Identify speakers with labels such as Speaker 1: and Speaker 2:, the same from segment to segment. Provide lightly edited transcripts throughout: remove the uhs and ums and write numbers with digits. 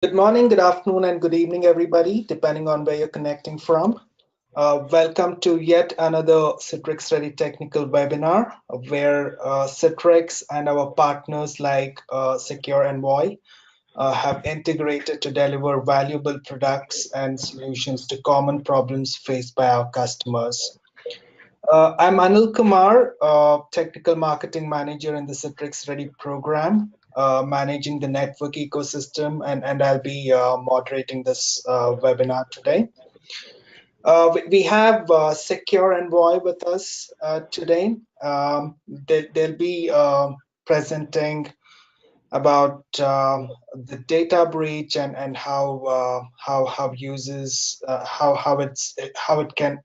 Speaker 1: Good morning, good afternoon, and good evening, everybody, depending on where you're connecting from. Welcome to yet another Citrix Ready technical webinar where Citrix and our partners like SecurEnvoy have integrated to deliver valuable products and solutions to common problems faced by our customers. I'm Anil Kumar, Technical Marketing Manager in the Citrix Ready program, managing the network ecosystem, and I'll be moderating this webinar today. We have SecurEnvoy with us today. They'll be presenting about the data breach and how users how it can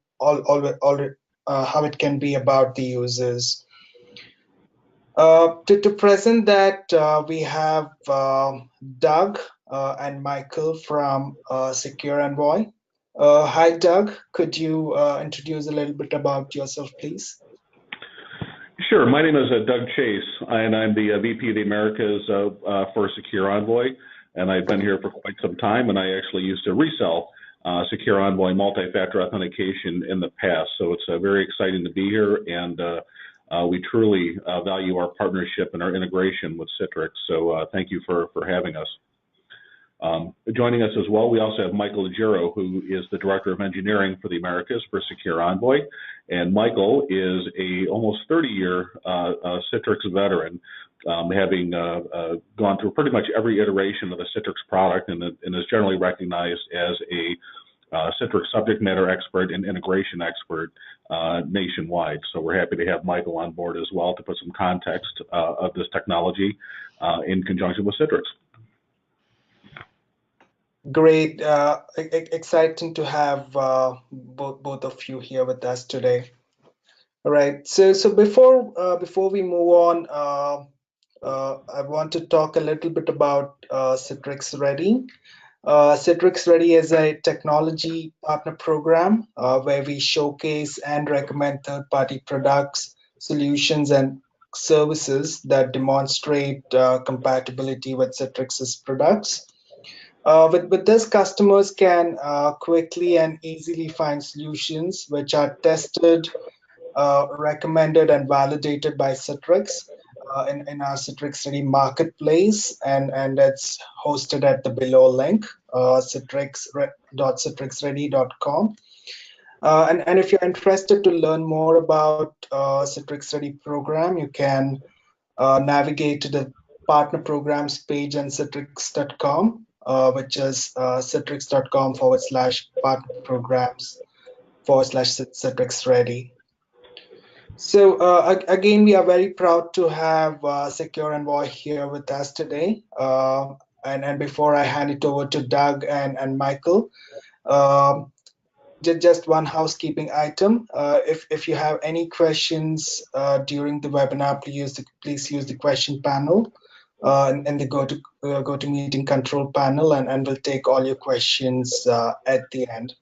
Speaker 1: how it can be about the users. To present that, we have Doug and Michael from SecurEnvoy. Hi, Doug. Could you introduce a little bit about yourself, please?
Speaker 2: Sure. My name is Doug Chase, and I'm the VP of the Americas for SecurEnvoy, and I've been here for quite some time, and I actually used to resell SecurEnvoy multi-factor authentication in the past. So it's very exciting to be here, and we truly value our partnership and our integration with Citrix. So thank you for having us. Joining us as well, we also have Michael Giro, who is the Director of Engineering for the Americas for SecurEnvoy. And Michael is a almost 30-year Citrix veteran, having gone through pretty much every iteration of the Citrix product and is generally recognized as a Citrix subject matter expert and integration expert nationwide. So we're happy to have Michael on board as well to put some context of this technology in conjunction with Citrix.
Speaker 1: Great, exciting to have both of you here with us today. All right, so before we move on, I want to talk a little bit about Citrix Ready. Citrix Ready is a technology partner program where we showcase and recommend third-party products, solutions, and services that demonstrate compatibility with Citrix's products. With this, customers can quickly and easily find solutions which are tested, recommended, and validated by Citrix in our Citrix Ready marketplace, and it's hosted at the below link, citrix.citrixready.com. And if you're interested to learn more about Citrix Ready program, you can navigate to the partner programs page on citrix.com. Which is citrix.com/partner programs/Citrix Ready. So again, we are very proud to have SecurEnvoy here with us today. And before I hand it over to Doug and Michael, just one housekeeping item. If you have any questions during the webinar, please use the question panel. And the GoToMeeting control panel, and we'll take all your questions at the end.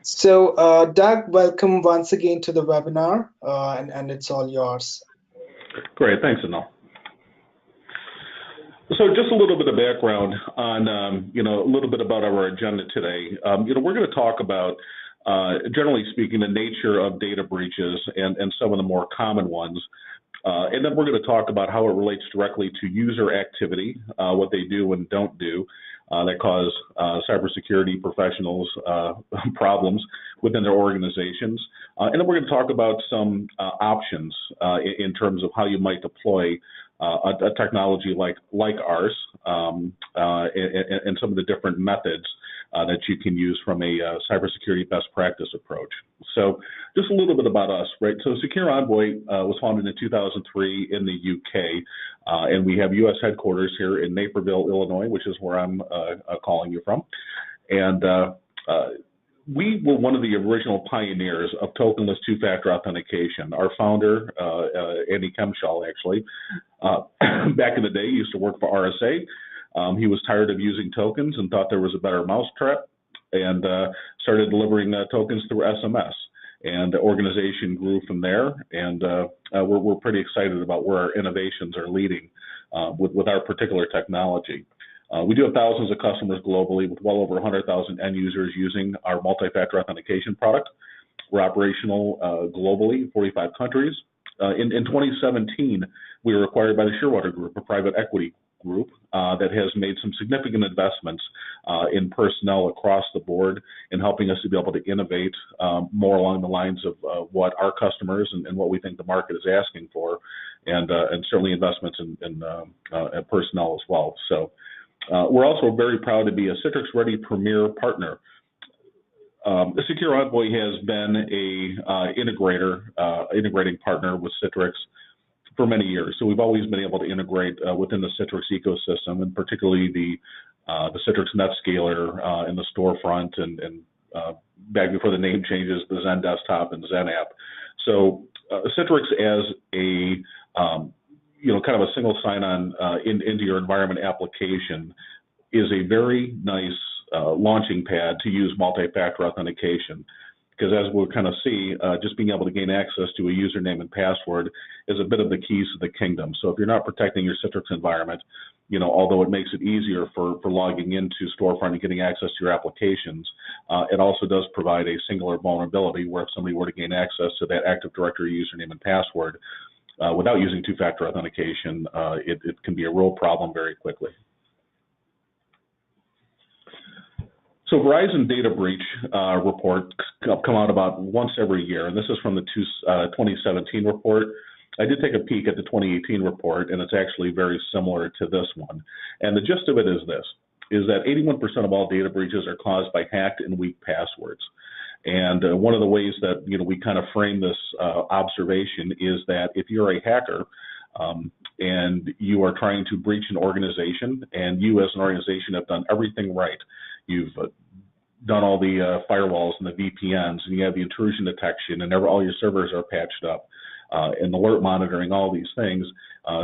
Speaker 1: So, Doug, welcome once again to the webinar, and it's all yours.
Speaker 2: Great, thanks, Anil. So, just a little bit of background on, a little bit about our agenda today. We're going to talk about, generally speaking, the nature of data breaches and some of the more common ones. And then we're going to talk about how it relates directly to user activity, what they do and don't do that cause cybersecurity professionals problems within their organizations. And then we're going to talk about some options in terms of how you might deploy a technology like ours and some of the different methods that you can use from a cybersecurity best practice approach. So just a little bit about us, right? So SecurEnvoy was founded in 2003 in the UK, and we have US headquarters here in Naperville, Illinois, which is where I'm calling you from. And we were one of the original pioneers of tokenless two-factor authentication. Our founder, Andy Kemshall, actually, back in the day, used to work for RSA. He was tired of using tokens and thought there was a better mousetrap, and started delivering tokens through SMS. And the organization grew from there, and we're pretty excited about where our innovations are leading with our particular technology. We do have thousands of customers globally with well over 100,000 end users using our multi-factor authentication product. We're operational globally in 45 countries. In 2017, we were acquired by the Shearwater Group, a private equity group that has made some significant investments in personnel across the board in helping us to be able to innovate more along the lines of what our customers and what we think the market is asking for, and certainly investments in personnel as well. So we're also very proud to be a Citrix Ready Premier partner. SecurEnvoy has been a integrating partner with Citrix for many years. So we've always been able to integrate within the Citrix ecosystem, and particularly the Citrix NetScaler in the storefront, and back before the name changes, the Zen Desktop and Zen app. So Citrix as a kind of a single sign-on into your environment application is a very nice launching pad to use multi-factor authentication, because as we'll kind of see, just being able to gain access to a username and password is a bit of the keys to the kingdom. So if you're not protecting your Citrix environment, although it makes it easier for logging into storefront and getting access to your applications, it also does provide a singular vulnerability where if somebody were to gain access to that Active Directory username and password without using two-factor authentication, it can be a real problem very quickly. So Verizon data breach reports come out about once every year, and this is from the 2017 report. I did take a peek at the 2018 report, and it's actually very similar to this one. And the gist of it is this, is that 81% of all data breaches are caused by hacked and weak passwords. And one of the ways that we kind of frame this observation is that if you're a hacker and you are trying to breach an organization, and you as an organization have done everything right, you've done all the firewalls and the VPNs, and you have the intrusion detection, and all your servers are patched up, and alert monitoring, all these things.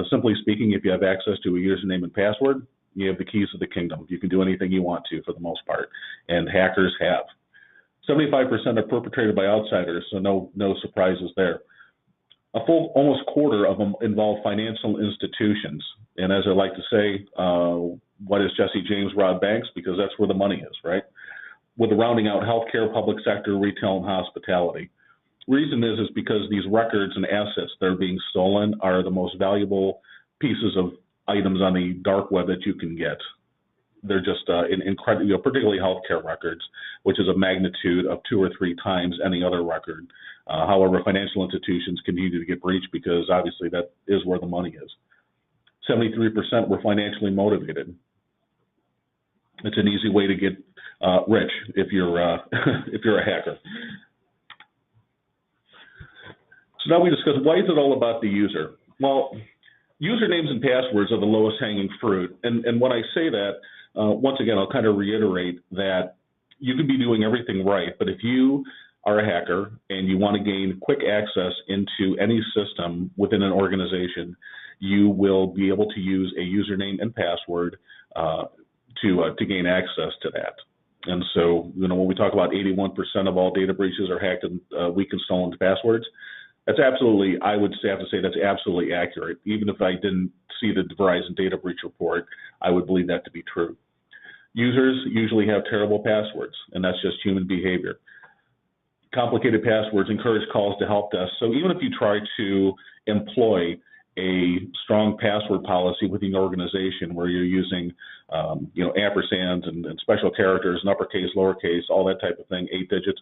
Speaker 2: Simply speaking, if you have access to a username and password, you have the keys to the kingdom. You can do anything you want to for the most part, and hackers have. 75% are perpetrated by outsiders, so no surprises there. A full almost quarter of them involve financial institutions. And as I like to say, what is Jesse James rob banks? Because that's where the money is, right? With the rounding out healthcare, public sector, retail, and hospitality. Reason is because these records and assets that are being stolen are the most valuable pieces of items on the dark web that you can get. They're just incredible, particularly healthcare records, which is a magnitude of 2 or 3 times any other record. However, financial institutions continue to get breached because obviously that is where the money is. 73% were financially motivated. It's an easy way to get rich if you're if you're a hacker. So now we discuss, why is it all about the user? Well, usernames and passwords are the lowest hanging fruit. And when I say that, once again, I'll kind of reiterate that you can be doing everything right, but if you are a hacker and you want to gain quick access into any system within an organization, you will be able to use a username and password to gain access to that. And so, when we talk about 81% of all data breaches are hacked and weak and stolen passwords, that's absolutely, I would have to say that's absolutely accurate. Even if I didn't see the Verizon data breach report, I would believe that to be true. Users usually have terrible passwords, and that's just human behavior. Complicated passwords encourage calls to help desk. So even if you try to employ a strong password policy within your organization where you're using, ampersands and special characters, and uppercase, lowercase, all that type of thing, 8 digits,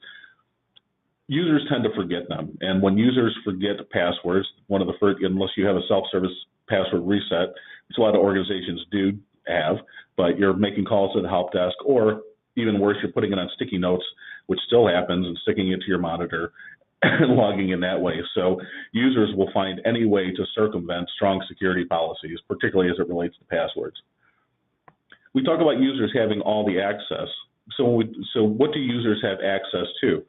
Speaker 2: users tend to forget them. And when users forget passwords, one of the first, unless you have a self-service password reset, which a lot of organizations do have, but you're making calls to the help desk, or even worse, you're putting it on sticky notes, which still happens, and sticking it to your monitor and logging in that way. So users will find any way to circumvent strong security policies, particularly as it relates to passwords. We talk about users having all the access. So what do users have access to?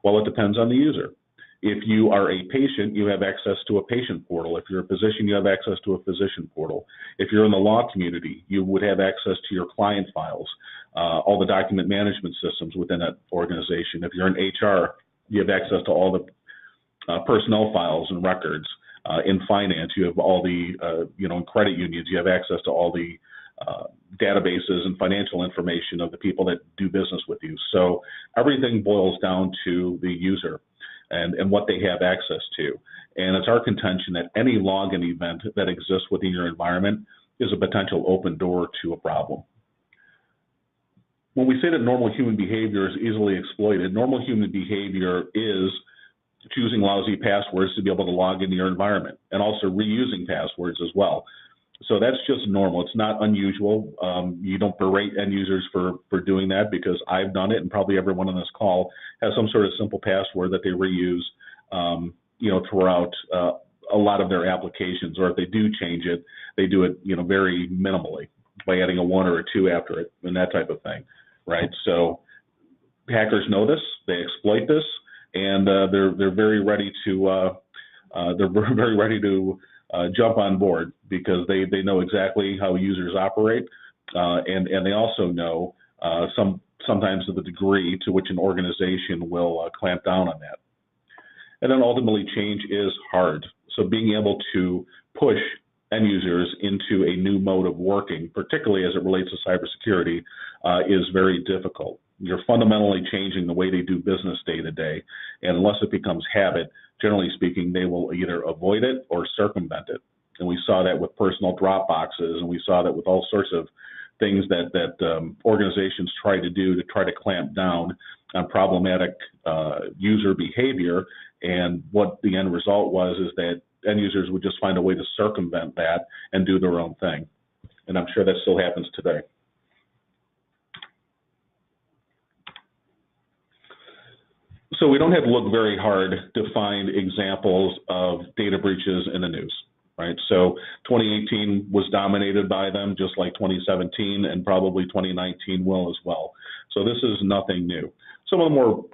Speaker 2: Well, it depends on the user. If you are a patient, you have access to a patient portal. If you're a physician, you have access to a physician portal. If you're in the law community, you would have access to your client files, all the document management systems within that organization. If you're in HR, you have access to all the personnel files and records. In finance, you have all the, in credit unions, you have access to all the databases and financial information of the people that do business with you. So everything boils down to the user and what they have access to. And it's our contention that any login event that exists within your environment is a potential open door to a problem. When we say that normal human behavior is easily exploited, normal human behavior is choosing lousy passwords to be able to log into your environment, and also reusing passwords as well. So that's just normal. It's not unusual. You don't berate end users for doing that, because I've done it, and probably everyone on this call has some sort of simple password that they reuse, throughout a lot of their applications. Or if they do change it, they do it, very minimally by adding a 1 or a 2 after it, and that type of thing, right? So hackers know this, they exploit this, and they're very ready to jump on board, because they know exactly how users operate, and they also know sometimes to the degree to which an organization will clamp down on that. And then ultimately, change is hard. So being able to push end users into a new mode of working, particularly as it relates to cybersecurity, is very difficult. You're fundamentally changing the way they do business day to day, and unless it becomes habit, generally speaking, they will either avoid it or circumvent it. And we saw that with personal drop boxes, and we saw that with all sorts of things that organizations try to do to try to clamp down on problematic user behavior. And what the end result was is that end users would just find a way to circumvent that and do their own thing. And I'm sure that still happens today. So we don't have to look very hard to find examples of data breaches in the news, right? So 2018 was dominated by them, just like 2017, and probably 2019 will as well. So this is nothing new. Some of the more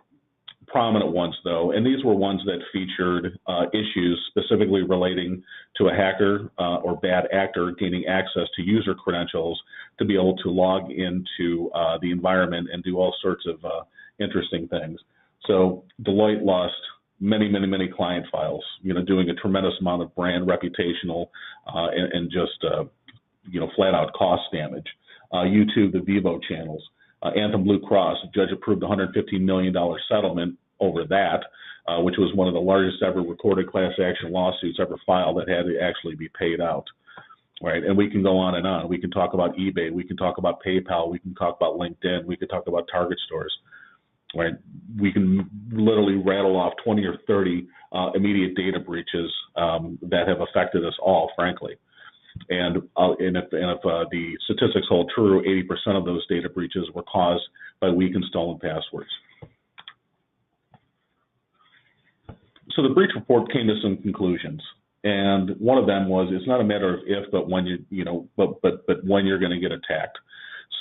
Speaker 2: prominent ones, though, and these were ones that featured issues specifically relating to a hacker or bad actor gaining access to user credentials to be able to log into the environment and do all sorts of interesting things. So Deloitte lost many client files, doing a tremendous amount of brand reputational and just flat out cost damage. YouTube, the Vivo channels. Anthem Blue Cross, a judge approved a $115 million settlement over that, which was one of the largest ever recorded class action lawsuits ever filed that had to actually be paid out, right? And we can go on and on. We can talk about eBay, we can talk about PayPal, we can talk about LinkedIn, we can talk about Target stores, right? We can literally rattle off 20 or 30 immediate data breaches that have affected us all, frankly. And if the statistics hold true, 80% of those data breaches were caused by weak and stolen passwords. So the breach report came to some conclusions, and one of them was it's not a matter of if, but when but when you're going to get attacked.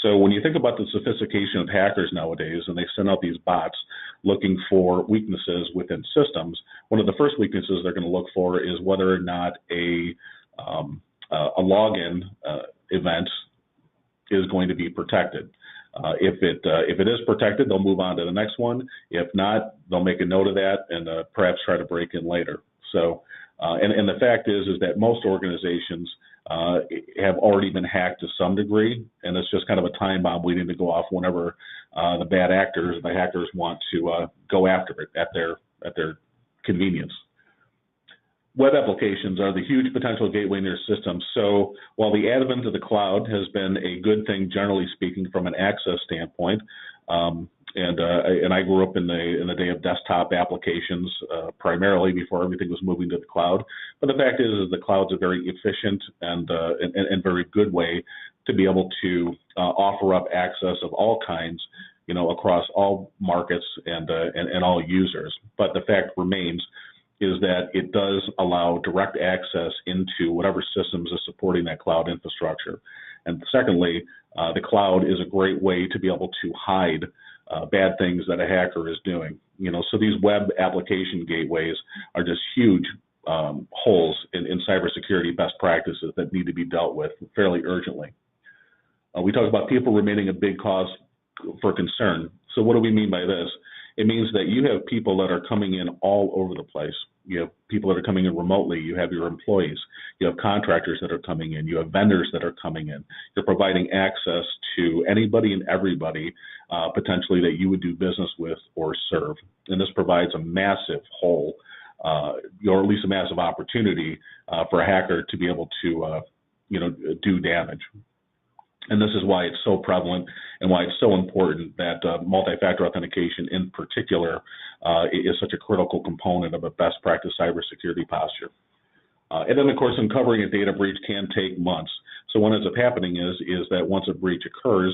Speaker 2: So when you think about the sophistication of hackers nowadays, and they send out these bots looking for weaknesses within systems, one of the first weaknesses they're going to look for is whether or not a login event is going to be protected. If it is protected, they'll move on to the next one. If not, they'll make a note of that and perhaps try to break in later. So, and the fact is that most organizations have already been hacked to some degree, and it's just kind of a time bomb waiting to go off whenever the bad actors, the hackers, want to go after it at their convenience. Web applications are the huge potential gateway in your system. So while the advent of the cloud has been a good thing, generally speaking, from an access standpoint, and I grew up in the day of desktop applications primarily before everything was moving to the cloud. But the fact is the cloud's a very efficient and very good way to be able to offer up access of all kinds, across all markets and all users. But the fact remains is that it does allow direct access into whatever systems are supporting that cloud infrastructure. And secondly, the cloud is a great way to be able to hide bad things that a hacker is doing. So these web application gateways are just huge holes in cybersecurity best practices that need to be dealt with fairly urgently. We talk about people remaining a big cause for concern. So what do we mean by this? It means that you have people that are coming in all over the place, You have people that are coming in remotely. You have your employees. You have contractors that are coming in. You have vendors that are coming in. You're providing access to anybody and everybody potentially that you would do business with or serve. And this provides a massive hole, or at least a massive opportunity for a hacker to be able to, do damage. And this is why it's so prevalent and why it's so important that multi-factor authentication in particular is such a critical component of a best practice cybersecurity posture. And then, of course, uncovering a data breach can take months. So what ends up happening is that once a breach occurs,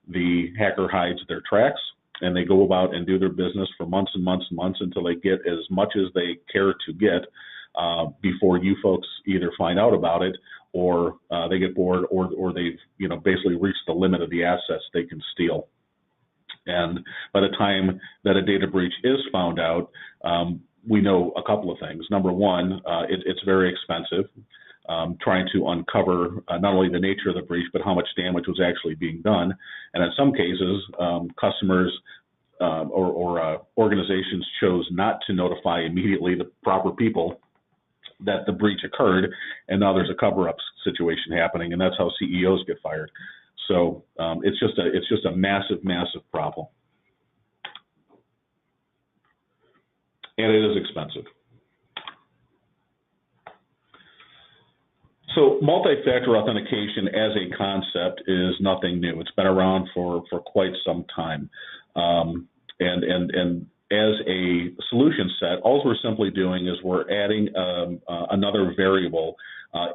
Speaker 2: the hacker hides their tracks, and they go about and do their business for months and months and months until they get as much as they care to get before you folks either find out about it or they get bored or they've basically reached the limit of the assets they can steal. And by the time that a data breach is found out, we know a couple of things. Number one, it's very expensive. Trying to uncover not only the nature of the breach, but how much damage was actually being done. And in some cases, customers or organizations chose not to notify immediately the proper people that the breach occurred, and now there's a cover-up situation happening, and that's how CEOs get fired. So it's just a massive, massive problem, and it is expensive. So multi-factor authentication as a concept is nothing new. It's been around for quite some time. And as a solution set, all we're simply doing is we're adding another variable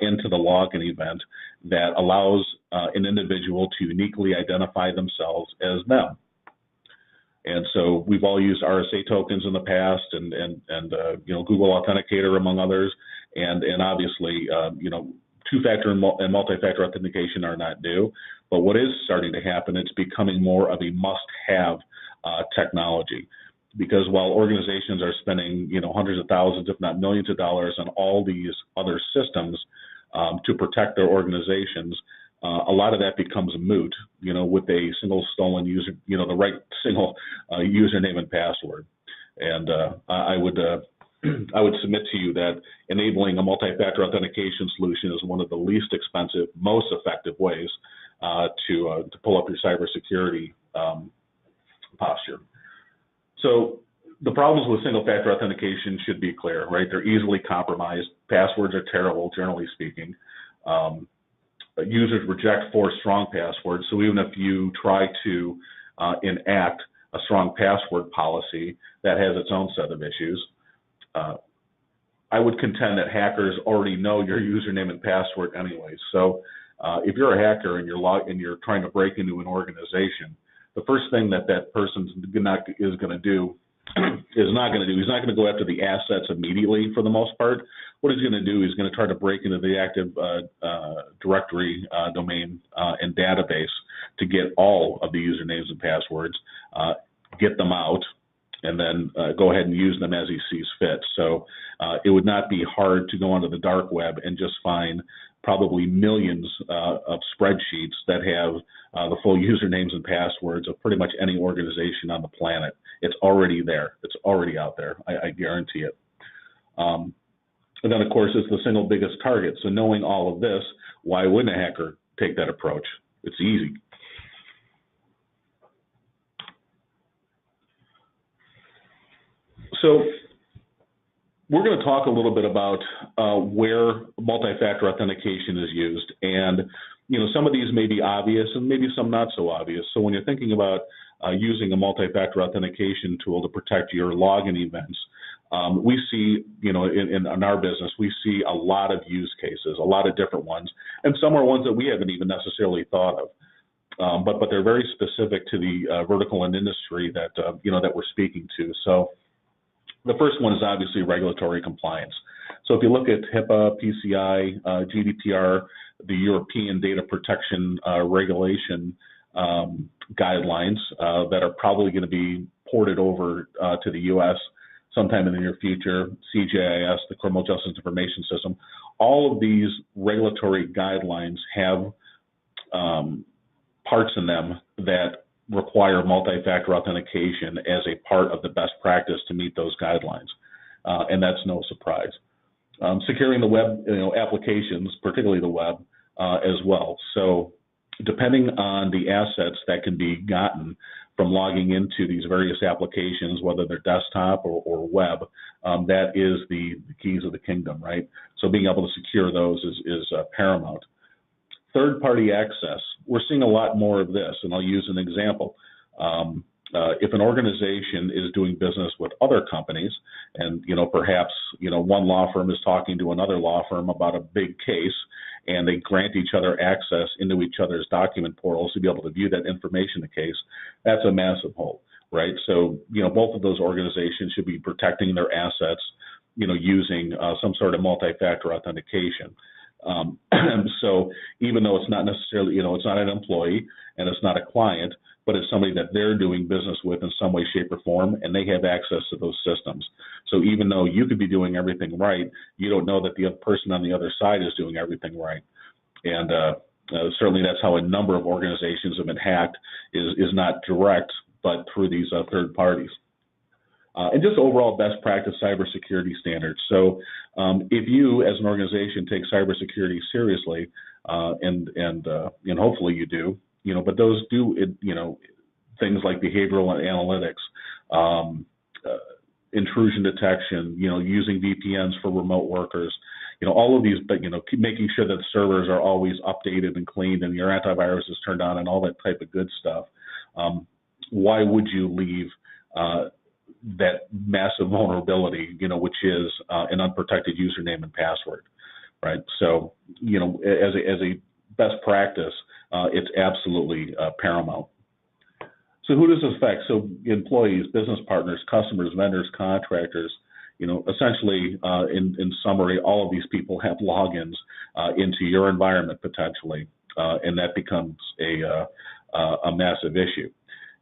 Speaker 2: into the login event that allows an individual to uniquely identify themselves as them. And so we've all used RSA tokens in the past, and Google Authenticator among others, and obviously two-factor and multi-factor authentication are not new. But what is starting to happen, it's becoming more of a must-have technology. Because while organizations are spending, hundreds of thousands, if not millions of dollars on all these other systems to protect their organizations, a lot of that becomes moot, with a single stolen user, the right single username and password. And I would submit to you that enabling a multi-factor authentication solution is one of the least expensive, most effective ways to pull up your cybersecurity posture. So the problems with single-factor authentication should be clear, right? They're easily compromised. Passwords are terrible, generally speaking. Users reject strong passwords. So even if you try to enact a strong password policy, that has its own set of issues. I would contend that hackers already know your username and password anyway. So if you're a hacker and you're trying to break into an organization, the first thing that person is not going to do, he's not going to go after the assets immediately for the most part. What he's going to do is going to try to break into the Active Directory domain and database to get all of the usernames and passwords, get them out, and then go ahead and use them as he sees fit. So it would not be hard to go onto the dark web and just find probably millions of spreadsheets that have the full usernames and passwords of pretty much any organization on the planet. It's already there. It's already out there. I guarantee it. And then, of course, it's the single biggest target. So knowing all of this, why wouldn't a hacker take that approach? It's easy. So we're going to talk a little bit about where multi-factor authentication is used. And, some of these may be obvious and maybe some not so obvious. So when you're thinking about using a multi-factor authentication tool to protect your login events, we see, in our business, we see a lot of use cases, a lot of different ones. And some are ones that we haven't even necessarily thought of. But they're very specific to the vertical and industry that, that we're speaking to. So the first one is obviously regulatory compliance. So if you look at HIPAA, PCI, GDPR, the European Data Protection Regulation guidelines that are probably going to be ported over to the U.S. sometime in the near future, CJIS, the Criminal Justice Information System, all of these regulatory guidelines have parts in them that require multi-factor authentication as a part of the best practice to meet those guidelines. and that's no surprise. Securing the web, applications, particularly the web, as well. So, depending on the assets that can be gotten from logging into these various applications, whether they're desktop or web, that is the keys of the kingdom, right? So, being able to secure those is paramount. Third-party access. We're seeing a lot more of this, and I'll use an example. If an organization is doing business with other companies, and perhaps one law firm is talking to another law firm about a big case, and they grant each other access into each other's document portals to be able to view that information in the case, that's a massive hole, right? So both of those organizations should be protecting their assets, using some sort of multi-factor authentication. So even though it's not necessarily, it's not an employee and it's not a client, but it's somebody that they're doing business with in some way, shape, or form, and they have access to those systems. So even though you could be doing everything right, you don't know that the other person on the other side is doing everything right. And certainly that's how a number of organizations have been hacked, is not direct, but through these third parties. And just overall best practice cybersecurity standards. So if you, as an organization, take cybersecurity seriously, and hopefully you do, but those do, things like behavioral analytics, intrusion detection, using VPNs for remote workers, all of these, but keep making sure that servers are always updated and cleaned and your antivirus is turned on and all that type of good stuff. Why would you leave that massive vulnerability, which is an unprotected username and password, right? So, as a best practice, it's absolutely paramount. So who does this affect? So employees, business partners, customers, vendors, contractors, essentially, in summary, all of these people have logins into your environment potentially, and that becomes a massive issue.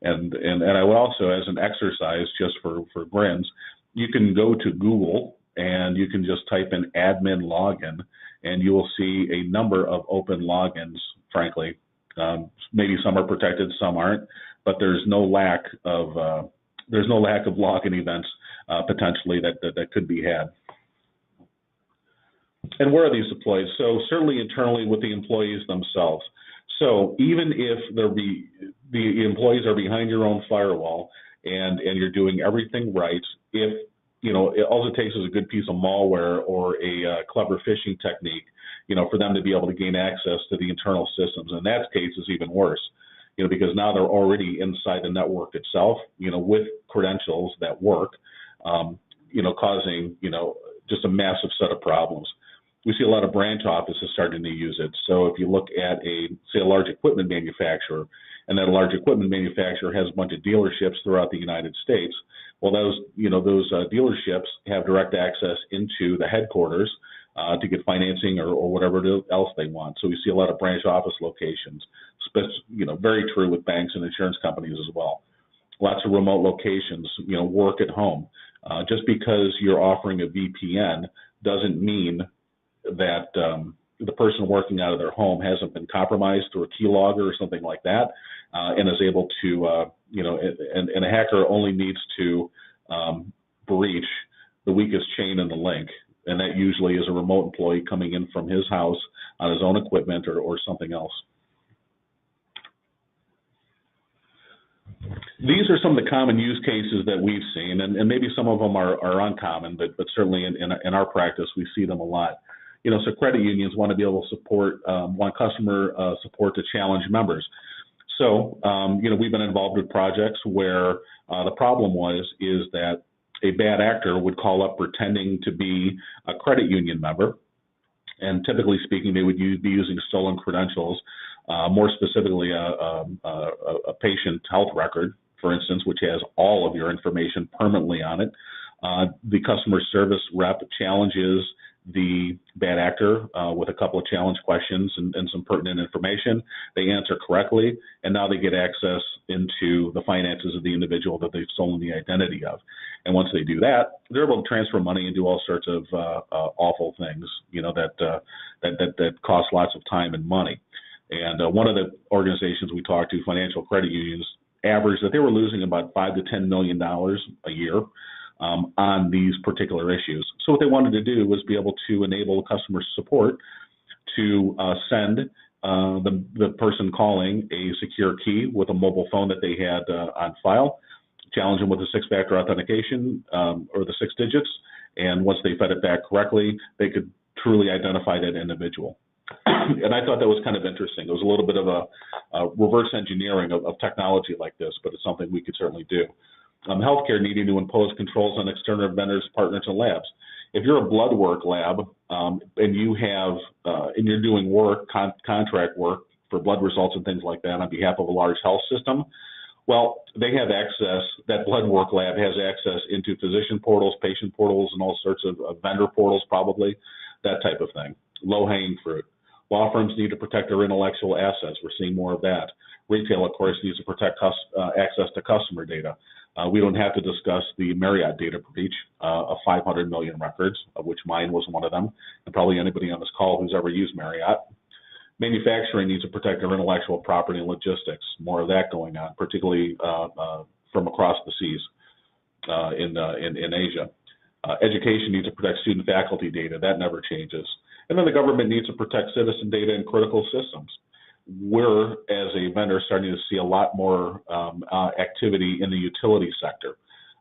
Speaker 2: And I would also, as an exercise, just for grins, you can go to Google and you can just type in admin login, and you will see a number of open logins. Frankly, maybe some are protected, some aren't, but there's no lack of login events potentially that could be had. And where are these deployed? So certainly internally with the employees themselves. So even if the employees are behind your own firewall and you're doing everything right, if all it takes is a good piece of malware or a clever phishing technique, for them to be able to gain access to the internal systems. In that case, is even worse, because now they're already inside the network itself, with credentials that work, causing just a massive set of problems. We see a lot of branch offices starting to use it. So if you look at say a large equipment manufacturer, and that large equipment manufacturer has a bunch of dealerships throughout the United States, well, those dealerships have direct access into the headquarters to get financing or whatever else they want. So we see a lot of branch office locations, very true with banks and insurance companies as well. Lots of remote locations, work at home. Just because you're offering a VPN doesn't mean that the person working out of their home hasn't been compromised through a keylogger or something like that, and is able to, and a hacker only needs to breach the weakest chain in the link, and that usually is a remote employee coming in from his house on his own equipment or something else. These are some of the common use cases that we've seen, and maybe some of them are uncommon, but certainly in our practice we see them a lot. So credit unions want to be able to want customer support to challenge members. So, we've been involved with projects where the problem is that a bad actor would call up pretending to be a credit union member, and typically speaking, they would be using stolen credentials, more specifically a patient health record, for instance, which has all of your information permanently on it. The customer service rep challenges the bad actor with a couple of challenge questions and some pertinent information. They answer correctly, and now they get access into the finances of the individual that they've stolen the identity of. And once they do that, they're able to transfer money and do all sorts of awful things, that cost lots of time and money. And one of the organizations we talked to, financial credit unions, averaged that they were losing about $5 to $10 million a year on these particular issues. So what they wanted to do was be able to enable customer support to send the person calling a secure key with a mobile phone that they had on file, challenge them with a 6-factor authentication or the 6 digits, and once they fed it back correctly, they could truly identify that individual. And I thought that was kind of interesting. It was a little bit of a reverse engineering of technology like this, but it's something we could certainly do. Healthcare needing to impose controls on external vendors, partners, and labs. If you're a blood work lab and you have and you're doing work, contract work for blood results and things like that on behalf of a large health system, well, they have access. That blood work lab has access into physician portals, patient portals, and all sorts of vendor portals, probably that type of thing. Low-hanging fruit. Law firms need to protect their intellectual assets. We're seeing more of that. Retail, of course, needs to protect access to customer data. We don't have to discuss the Marriott data breach of 500 million records, of which mine was one of them, and probably anybody on this call who's ever used Marriott. Manufacturing needs to protect their intellectual property and logistics. More of that going on, particularly from across the seas in Asia. Education needs to protect student faculty data. That never changes. And then the government needs to protect citizen data and critical systems. We're, as a vendor, starting to see a lot more activity in the utility sector.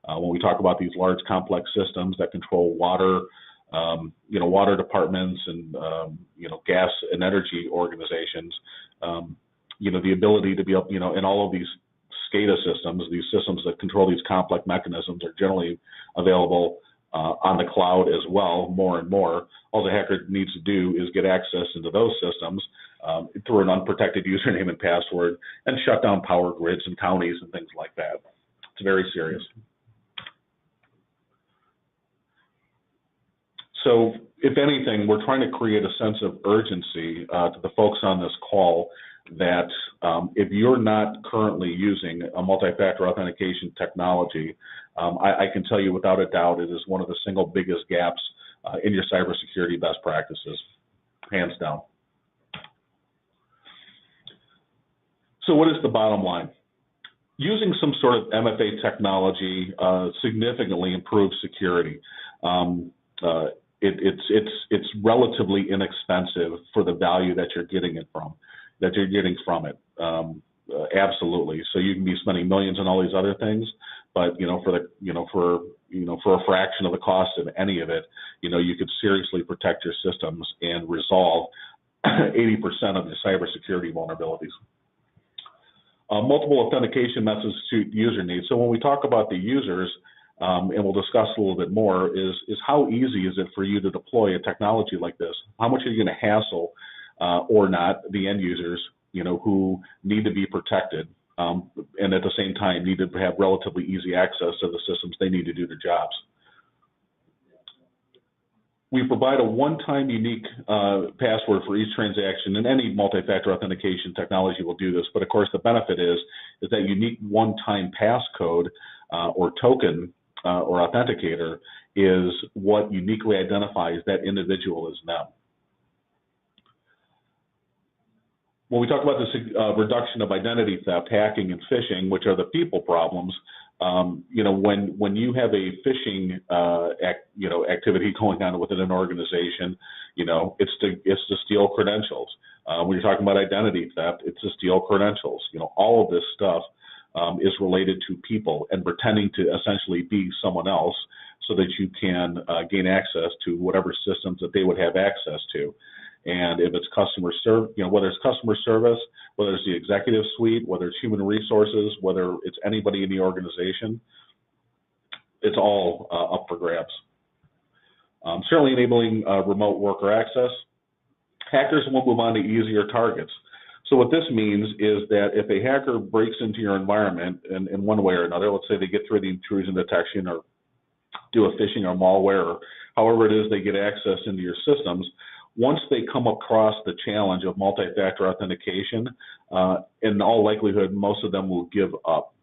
Speaker 2: When we talk about these large, complex systems that control water, water departments and, gas and energy organizations, the ability to be able, in all of these SCADA systems, these systems that control these complex mechanisms are generally available on the cloud as well, more and more. All the hacker needs to do is get access into those systems through an unprotected username and password and shut down power grids and counties and things like that. It's very serious. So if anything, we're trying to create a sense of urgency to the folks on this call that if you're not currently using a multi-factor authentication technology, I can tell you without a doubt it is one of the single biggest gaps in your cybersecurity best practices, hands down. So what is the bottom line? Using some sort of MFA technology significantly improves security. It's relatively inexpensive for the value that you're getting from it. Absolutely. So you can be spending millions on all these other things, but for a fraction of the cost of any of it, you could seriously protect your systems and resolve 80% of your cybersecurity vulnerabilities. Multiple authentication methods to user needs. So when we talk about the users, and we'll discuss a little bit more, is how easy is it for you to deploy a technology like this? How much are you going to hassle or not the end users, who need to be protected and at the same time need to have relatively easy access to the systems they need to do their jobs? We provide a one-time unique password for each transaction, and any multi-factor authentication technology will do this. But of course, the benefit is that unique one-time passcode or token or authenticator is what uniquely identifies that individual as them. When we talk about this reduction of identity theft, hacking, and phishing, which are the people problems, when you have a phishing activity going on within an organization, it's to steal credentials. When you're talking about identity theft, it's to steal credentials. All of this stuff is related to people and pretending to essentially be someone else so that you can gain access to whatever systems that they would have access to. And if it's whether it's customer service, whether it's the executive suite, whether it's human resources, whether it's anybody in the organization, it's all up for grabs. Certainly enabling remote worker access. Hackers will move on to easier targets. So what this means is that if a hacker breaks into your environment in one way or another, let's say they get through the intrusion detection or do a phishing or malware, or however it is they get access into your systems, once they come across the challenge of multi-factor authentication, in all likelihood, most of them will give up.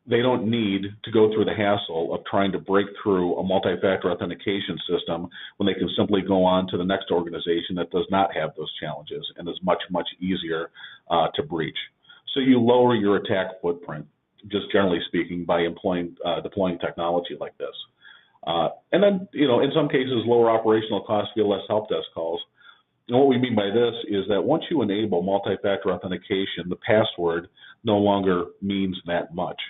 Speaker 2: They don't need to go through the hassle of trying to break through a multi-factor authentication system when they can simply go on to the next organization that does not have those challenges and is much, much easier to breach. So you lower your attack footprint. just generally speaking, by deploying technology like this. And then, in some cases, lower operational costs via less help desk calls. And what we mean by this is that once you enable multi-factor authentication, the password no longer means that much.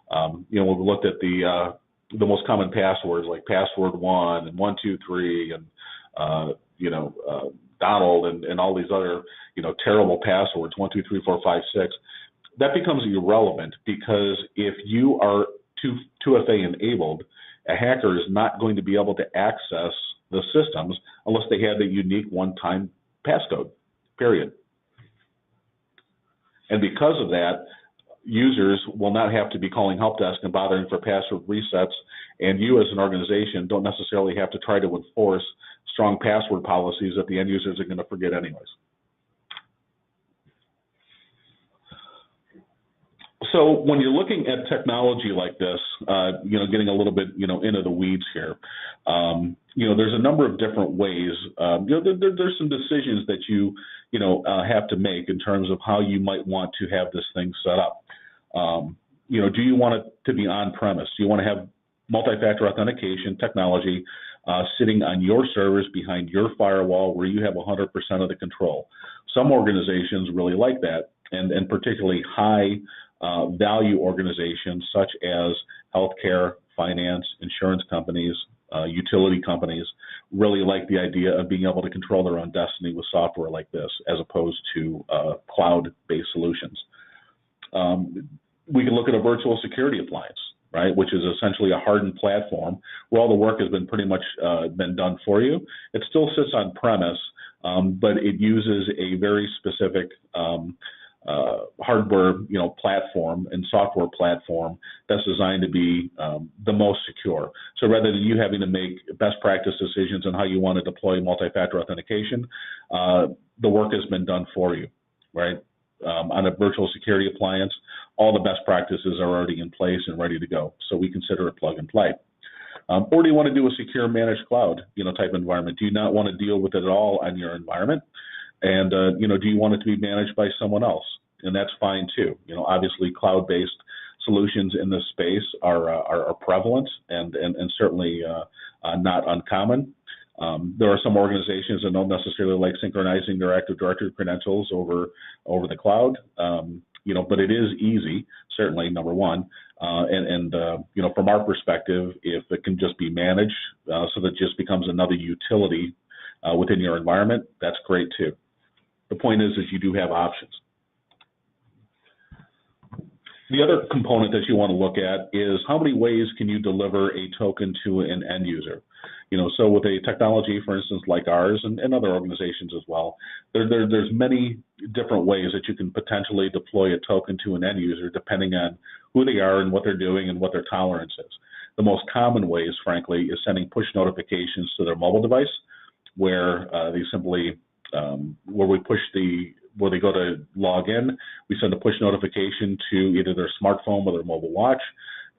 Speaker 2: When we looked at the most common passwords like password 1 and 123 and Donald and all these other terrible passwords 1 2 3 4 5 6, that becomes irrelevant, because if you are 2FA enabled, a hacker is not going to be able to access the systems unless they have a unique one-time passcode, period. And because of that, users will not have to be calling help desk and bothering for password resets, and you as an organization don't necessarily have to try to enforce strong password policies that the end users are going to forget anyways. So when you're looking at technology like this, getting a little bit, into the weeds here, there's a number of different ways. There's some decisions that you have to make in terms of how you might want to have this thing set up. Do you want it to be on-premise? Do you want to have multi-factor authentication technology sitting on your servers behind your firewall where you have 100% of the control? Some organizations really like that, and particularly high value organizations such as healthcare, finance, insurance companies, utility companies really like the idea of being able to control their own destiny with software like this, as opposed to cloud-based solutions. We can look at a virtual security appliance, right, which is essentially a hardened platform where all the work has been pretty much been done for you. It still sits on premise, but it uses a very specific hardware, platform and software platform that's designed to be the most secure. So rather than you having to make best practice decisions on how you want to deploy multi-factor authentication, the work has been done for you, right? On a virtual security appliance, all the best practices are already in place and ready to go. So we consider it plug and play. Or do you want to do a secure managed cloud, type environment? Do you not want to deal with it at all on your environment? And, do you want it to be managed by someone else? And that's fine too. Obviously cloud-based solutions in this space are prevalent and certainly not uncommon. There are some organizations that don't necessarily like synchronizing their Active Directory credentials over the cloud, but it is easy, certainly, number one. From our perspective, if it can just be managed so that it just becomes another utility within your environment, that's great too. The point is you do have options. The other component that you want to look at is how many ways can you deliver a token to an end user? So with a technology, for instance, like ours and other organizations as well, there's many different ways that you can potentially deploy a token to an end user depending on who they are and what they're doing and what their tolerance is. The most common ways, frankly, is sending push notifications to their mobile device, where they simply where they go to log in, we send a push notification to either their smartphone or their mobile watch,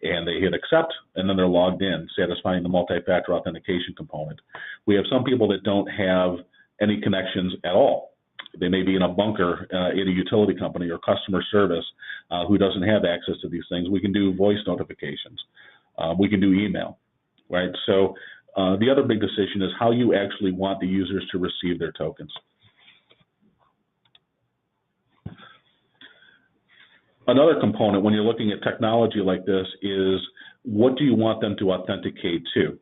Speaker 2: and they hit accept, and then they're logged in, satisfying the multi-factor authentication component. We have some people that don't have any connections at all. They may be in a bunker in a utility company or customer service who doesn't have access to these things. We can do voice notifications. We can do email, right? So the other big decision is how you actually want the users to receive their tokens. Another component when you're looking at technology like this is what do you want them to authenticate to?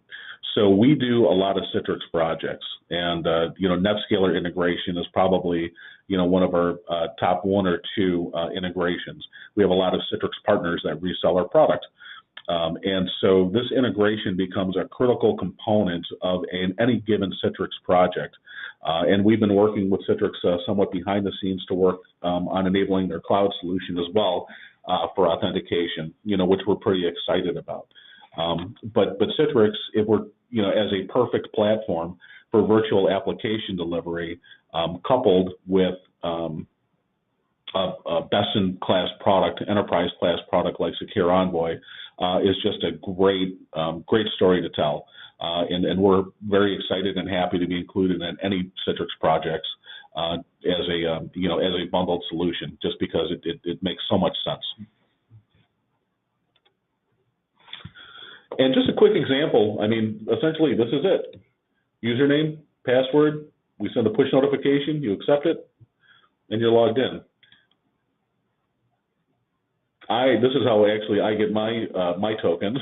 Speaker 2: So we do a lot of Citrix projects, and NetScaler integration is probably one of our top one or two integrations. We have a lot of Citrix partners that resell our product. And so this integration becomes a critical component of any given Citrix project. And we've been working with Citrix somewhat behind the scenes to work on enabling their cloud solution as well for authentication, which we're pretty excited about. But Citrix, if we're, as a perfect platform for virtual application delivery, coupled with a best-in-class product, enterprise-class product like SecurEnvoy, is just a great story to tell. And we're very excited and happy to be included in any Citrix projects as a bundled solution, just because it makes so much sense. And just a quick example, I mean, essentially this is it. Username, password, we send a push notification, you accept it, and you're logged in. This is how actually I get my tokens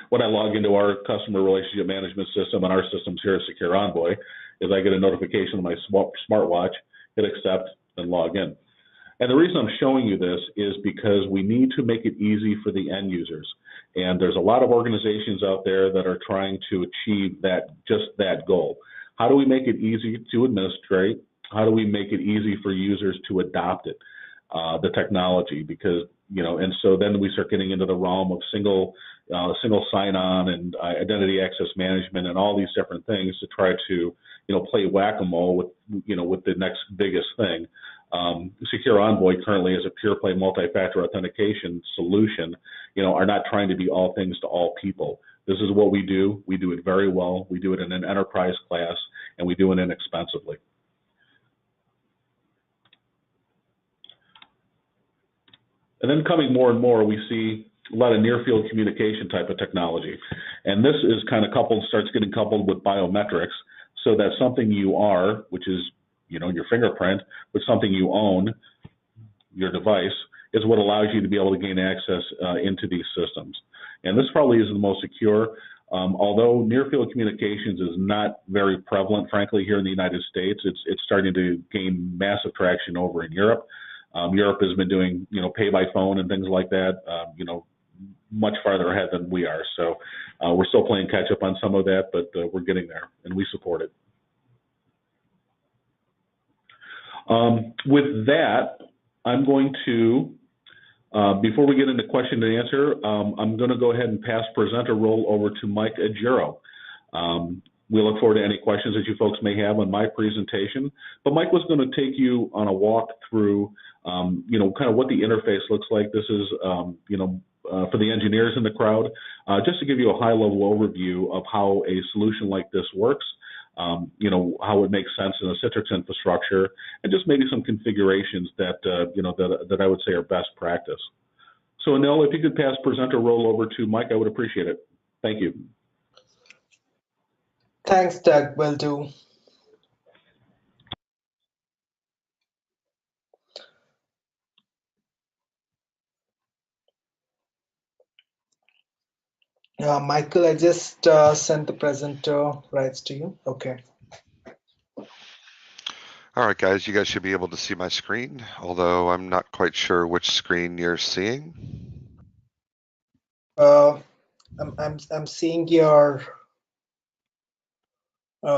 Speaker 2: when I log into our customer relationship management system and our systems here at SecurEnvoy, is I get a notification on my smartwatch, hit accept, and log in. And the reason I'm showing you this is because we need to make it easy for the end users. And there's a lot of organizations out there that are trying to achieve just that goal. How do we make it easy to administrate? How do we make it easy for users to adopt it, the technology? Because, and so then we start getting into the realm of single sign-on and identity access management and all these different things to try to, play whack-a-mole with the next biggest thing. SecurEnvoy currently is a pure play multi-factor authentication solution, are not trying to be all things to all people. This is what we do. We do it very well. We do it in an enterprise class, and we do it inexpensively. And then coming more and more, we see a lot of near-field communication type of technology. And this is kind of starts getting coupled with biometrics, so that something you are, which is your fingerprint, but something you own, your device, is what allows you to be able to gain access into these systems. And this probably is the most secure, although near-field communications is not very prevalent, frankly, here in the United States. It's starting to gain massive traction over in Europe. Europe has been doing, pay by phone and things like that, much farther ahead than we are. So we're still playing catch up on some of that, but we're getting there, and we support it. With that, I'm going to, before we get into question and answer, I'm going to go ahead and pass presenter role over to Mike Agiro. We look forward to any questions that you folks may have on my presentation. But Mike was going to take you on a walk through, kind of what the interface looks like. This is, for the engineers in the crowd, just to give you a high-level overview of how a solution like this works. How it makes sense in a Citrix infrastructure, and just maybe some configurations that that I would say are best practice. So Anil, if you could pass presenter role over to Mike, I would appreciate it. Thank you.
Speaker 1: Thanks, Doug. Will do. Michael, I just sent the presenter rights to you. Okay.
Speaker 3: All right, guys, you guys should be able to see my screen, although I'm not quite sure which screen you're seeing.
Speaker 1: I'm seeing your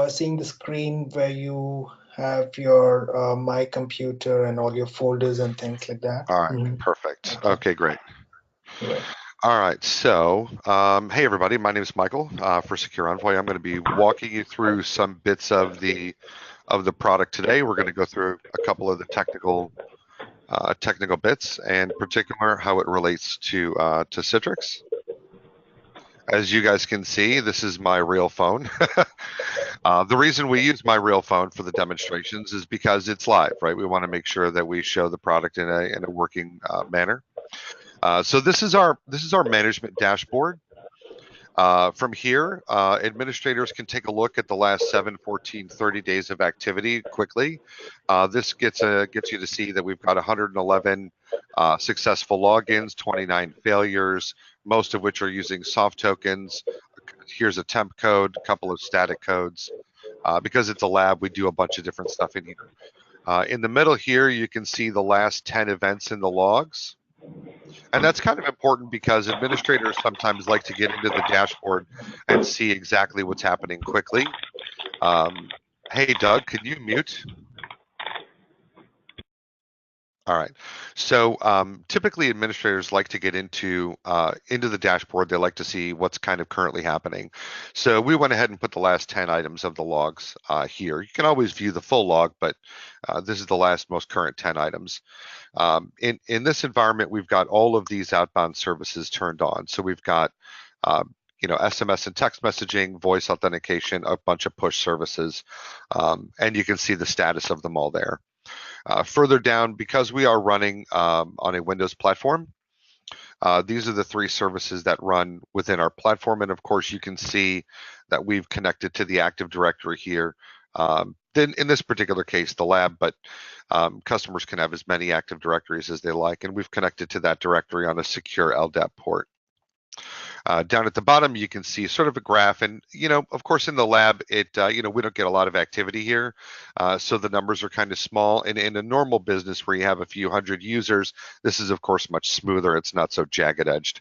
Speaker 1: seeing the screen where you have your My Computer and all your folders and things like that.
Speaker 3: All right, perfect. Okay, great.
Speaker 1: Right.
Speaker 3: All right, so hey everybody, my name is Michael for SecurEnvoy. I'm going to be walking you through some bits of the product today. We're going to go through a couple of the technical bits, and in particular how it relates to Citrix. As you guys can see, this is my real phone. The reason we use my real phone for the demonstrations is because it's live, right? We want to make sure that we show the product in a working manner. So this is our management dashboard. From here, administrators can take a look at the last 7, 14, 30 days of activity quickly. This gets you to see that we've got 111 successful logins, 29 failures, most of which are using soft tokens. Here's a temp code, a couple of static codes. Because it's a lab, we do a bunch of different stuff in here. In the middle here, you can see the last 10 events in the logs. And that's kind of important because administrators sometimes like to get into the dashboard and see exactly what's happening quickly. Hey, Doug, can you mute? All right. So typically administrators like to get into the dashboard. They like to see what's kind of currently happening. So we went ahead and put the last 10 items of the logs here. You can always view the full log, but this is the last most current 10 items. In this environment, we've got all of these outbound services turned on. So we've got SMS and text messaging, voice authentication, a bunch of push services, and you can see the status of them all there. Further down, because we are running on a Windows platform, These are the three services that run within our platform. And of course, you can see that we've connected to the Active Directory here. Then in this particular case, the lab, but customers can have as many Active Directories as they like. And we've connected to that directory on a secure LDAP port. Down at the bottom, you can see sort of a graph, and of course, in the lab, we don't get a lot of activity here, so the numbers are kind of small. And in a normal business where you have a few hundred users, this is of course much smoother. It's not so jagged edged.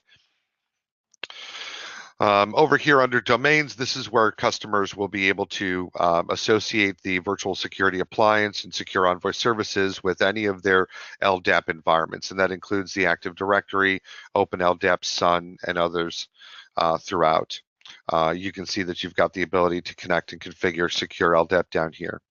Speaker 3: Over here under domains, this is where customers will be able to associate the virtual security appliance and SecurEnvoy services with any of their LDAP environments, and that includes the Active Directory, OpenLDAP, Sun, and others throughout. You can see that you've got the ability to connect and configure secure LDAP down here.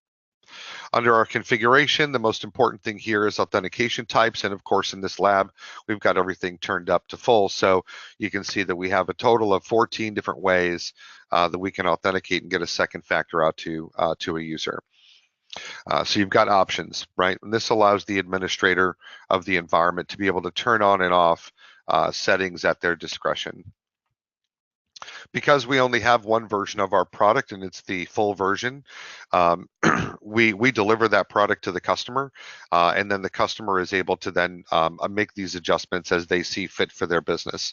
Speaker 3: Under our configuration, the most important thing here is authentication types. And of course, in this lab, we've got everything turned up to full. So you can see that we have a total of 14 different ways that we can authenticate and get a second factor out to a user. So you've got options, right? And this allows the administrator of the environment to be able to turn on and off settings at their discretion. Because we only have one version of our product and it's the full version, we deliver that product to the customer, and then the customer is able to then make these adjustments as they see fit for their business.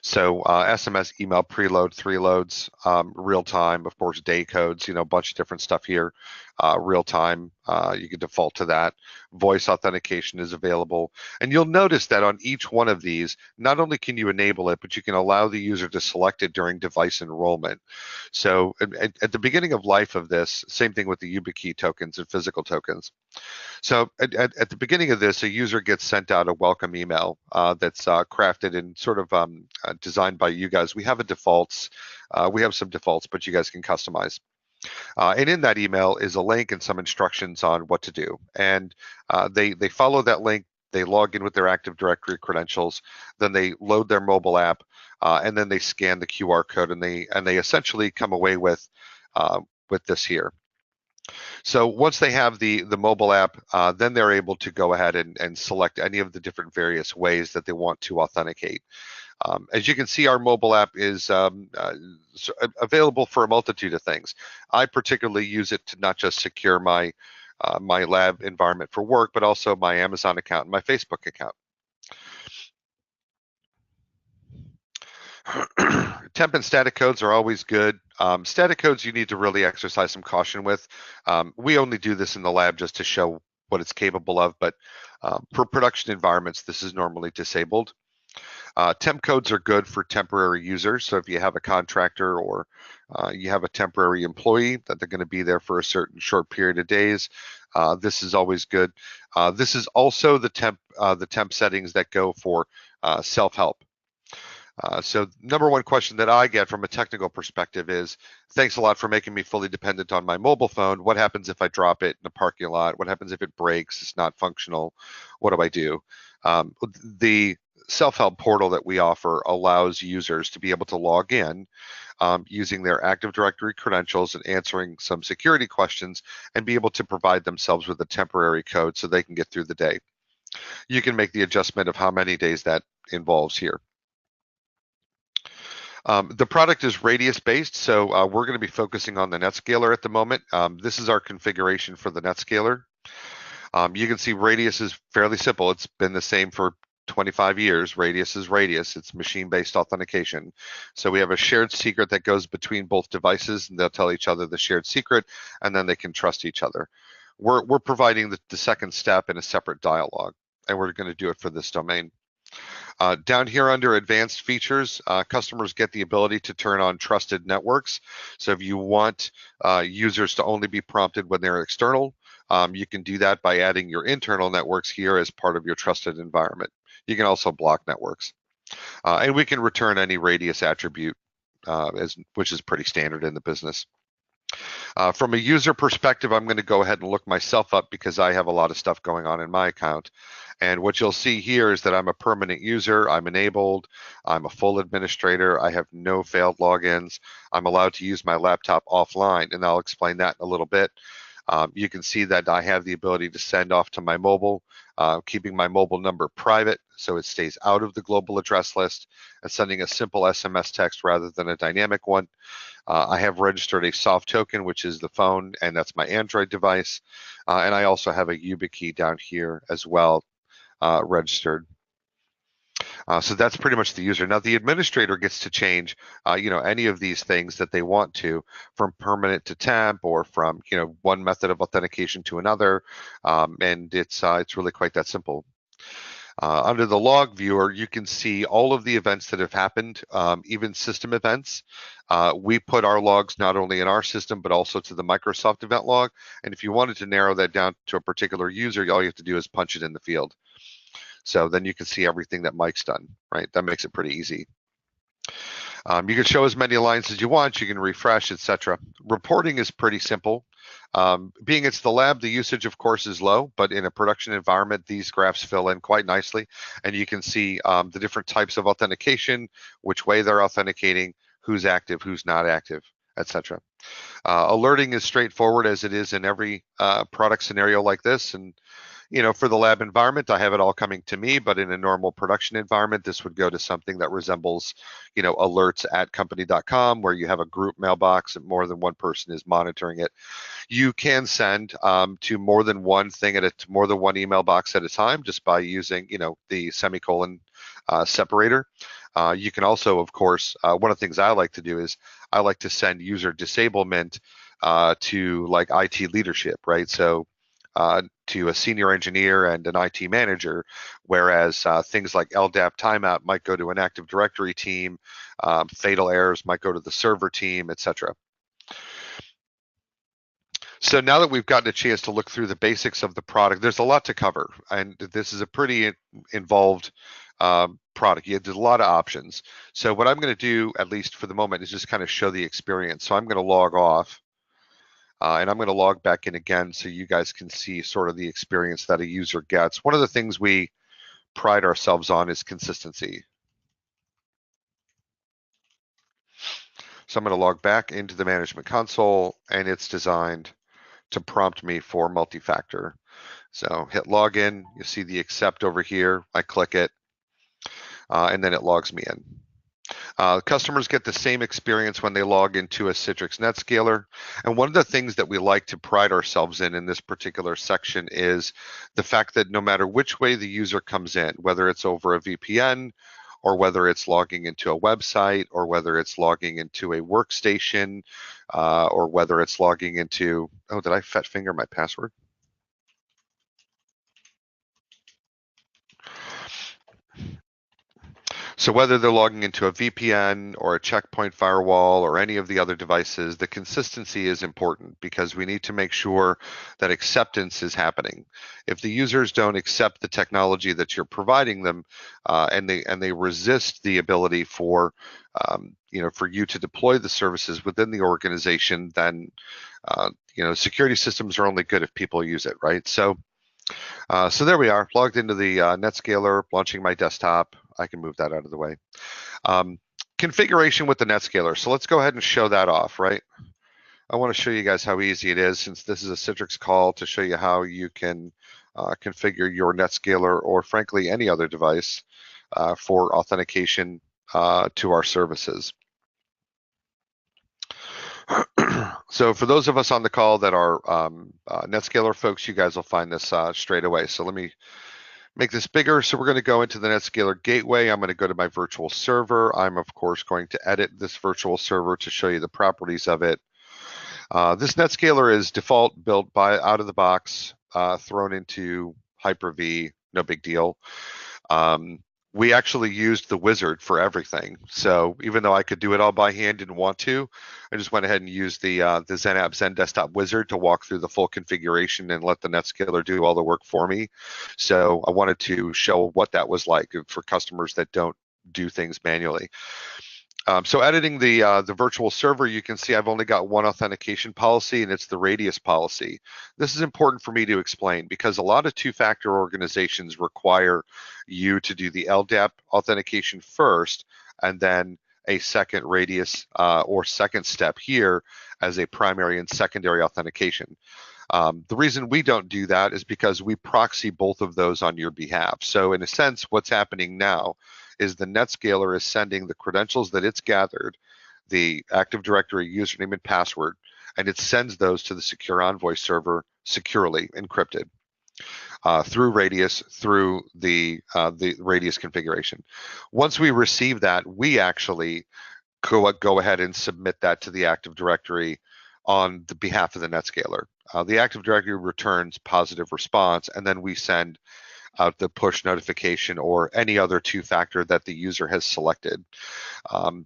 Speaker 3: So SMS, email, preload, 3 loads, real time, of course, day codes, a bunch of different stuff here. Real time, you can default to that. Voice authentication is available. And you'll notice that on each one of these, not only can you enable it, but you can allow the user to select it during device enrollment. So at the beginning of life of this, same thing with the YubiKey tokens and physical tokens. So at the beginning of this, a user gets sent out a welcome email that's crafted and sort of designed by you guys. We have we have some defaults, but you guys can customize. And in that email is a link and some instructions on what to do. And they follow that link, they log in with their Active Directory credentials, then they load their mobile app, and then they scan the QR code, and they essentially come away with this here. So once they have the mobile app, then they're able to go ahead and select any of the different various ways that they want to authenticate. As you can see, our mobile app is available for a multitude of things. I particularly use it to not just secure my my lab environment for work, but also my Amazon account and my Facebook account. Temp and static codes are always good. Static codes you need to really exercise some caution with. We only do this in the lab just to show what it's capable of, but for production environments, this is normally disabled. Temp codes are good for temporary users. So if you have a contractor or you have a temporary employee that they're going to be there for a certain short period of days, this is always good. This is also the temp settings that go for self-help. So number one question that I get from a technical perspective is, thanks a lot for making me fully dependent on my mobile phone. What happens if I drop it in a parking lot? What happens if it breaks? It's not functional. What do I do? The self-help portal that we offer allows users to be able to log in using their Active Directory credentials and answering some security questions and be able to provide themselves with a temporary code so they can get through the day. You can make the adjustment of how many days that involves here. The product is radius based, so we're going to be focusing on the NetScaler at the moment. This is our configuration for the NetScaler. You can see radius is fairly simple. It's been the same for 25 years. Radius is radius. It's machine-based authentication. So we have a shared secret that goes between both devices, and they'll tell each other the shared secret, and then they can trust each other. We're providing the second step in a separate dialog, and we're going to do it for this domain. Down here under advanced features, customers get the ability to turn on trusted networks. So if you want users to only be prompted when they're external, you can do that by adding your internal networks here as part of your trusted environment. You can also block networks. And we can return any radius attribute, which is pretty standard in the business. From a user perspective, I'm going to go ahead and look myself up because I have a lot of stuff going on in my account. And what you'll see here is that I'm a permanent user, I'm enabled, I'm a full administrator, I have no failed logins, I'm allowed to use my laptop offline, and I'll explain that in a little bit. You can see that I have the ability to send off to my mobile, keeping my mobile number private so it stays out of the global address list, and sending a simple SMS text rather than a dynamic one. I have registered a soft token, which is the phone, and that's my Android device. And I also have a YubiKey down here as well, registered. So that's pretty much the user. Now the administrator gets to change, any of these things that they want to, from permanent to temp, or from one method of authentication to another, and it's really quite that simple. Under the log viewer, you can see all of the events that have happened, even system events. We put our logs not only in our system, but also to the Microsoft event log. And if you wanted to narrow that down to a particular user, all you have to do is punch it in the field. So then you can see everything that Mike's done, right? That makes it pretty easy. You can show as many lines as you want. You can refresh, etc. Reporting is pretty simple. Being it's the lab, the usage, of course, is low, but in a production environment, these graphs fill in quite nicely, and you can see the different types of authentication, which way they're authenticating, who's active, who's not active, etc. Alerting is straightforward, as it is in every product scenario like this, and for the lab environment, I have it all coming to me, but in a normal production environment, this would go to something that resembles, alerts at company.com, where you have a group mailbox and more than one person is monitoring it. You can send to more than one thing more than one email box at a time, just by using, the semicolon separator. You can also, of course, one of the things I like to do is I like to send user disablement to like IT leadership, right? So to a senior engineer and an IT manager, whereas things like LDAP timeout might go to an Active Directory team, fatal errors might go to the server team, etc. So now that we've gotten a chance to look through the basics of the product, there's a lot to cover, and this is a pretty involved product. There's a lot of options. So what I'm going to do, at least for the moment, is just kind of show the experience. So I'm going to log off. And I'm going to log back in again so you guys can see sort of the experience that a user gets. One of the things we pride ourselves on is consistency. So I'm going to log back into the management console, and it's designed to prompt me for multi-factor. So hit login, you see the accept over here. I click it, and then it logs me in. Customers get the same experience when they log into a Citrix NetScaler. And one of the things that we like to pride ourselves in this particular section is the fact that no matter which way the user comes in, whether it's over a VPN, or whether it's logging into a website, or whether it's logging into a workstation, or whether it's logging into, oh, did I fat finger my password? So whether they're logging into a VPN or a checkpoint firewall or any of the other devices, the consistency is important, because we need to make sure that acceptance is happening. If the users don't accept the technology that you're providing them, and they resist the ability for for you to deploy the services within the organization, then security systems are only good if people use it, right? So there we are, logged into the NetScaler, launching my desktop. I can move that out of the way. Configuration with the NetScaler. So let's go ahead and show that off, right? I want to show you guys how easy it is, since this is a Citrix call, to show you how you can configure your NetScaler, or frankly any other device, for authentication to our services. So for those of us on the call that are NetScaler folks, you guys will find this straight away. So let me make this bigger. So we're going to go into the NetScaler gateway. I'm going to go to my virtual server. I'm of course going to edit this virtual server to show you the properties of it. This NetScaler is default built out of the box, thrown into Hyper-V, no big deal. We actually used the wizard for everything. So even though I could do it all by hand, didn't want to, I just went ahead and used the XenApp Zen Desktop Wizard to walk through the full configuration and let the NetScaler do all the work for me. So I wanted to show what that was like for customers that don't do things manually. So editing the virtual server, you can see I've only got one authentication policy, and it's the radius policy. This is important for me to explain, because a lot of two-factor organizations require you to do the LDAP authentication first, and then a second radius or second step here as a primary and secondary authentication. The reason we don't do that is because we proxy both of those on your behalf. So in a sense, what's happening now is the NetScaler is sending the credentials that it's gathered, the Active Directory username and password, and it sends those to the SecurEnvoy server securely encrypted through Radius, through the Radius configuration. Once we receive that, we actually go ahead and submit that to the Active Directory on the behalf of the NetScaler. The Active Directory returns positive response, and then we send out the push notification or any other two-factor that the user has selected,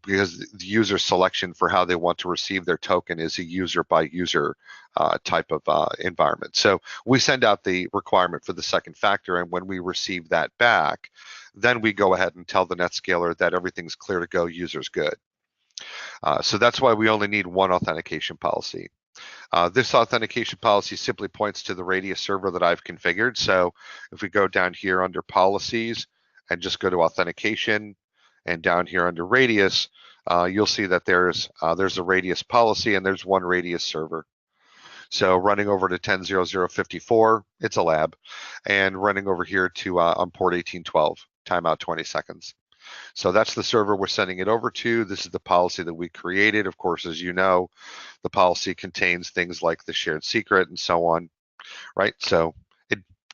Speaker 3: because the user selection for how they want to receive their token is a user-by-user type of environment. So we send out the requirement for the second factor, and when we receive that back, then we go ahead and tell the NetScaler that everything's clear to go, user's good. So that's why we only need one authentication policy. This authentication policy simply points to the Radius server that I've configured. So if we go down here under policies and just go to authentication and down here under Radius, you'll see that there's a Radius policy and there's one Radius server. So running over to 10.0.0.54, it's a lab, and running over here to on port 1812, timeout 20 seconds. So that's the server we're sending it over to. This is the policy that we created. Of course, as you know, the policy contains things like the shared secret and so on, right? So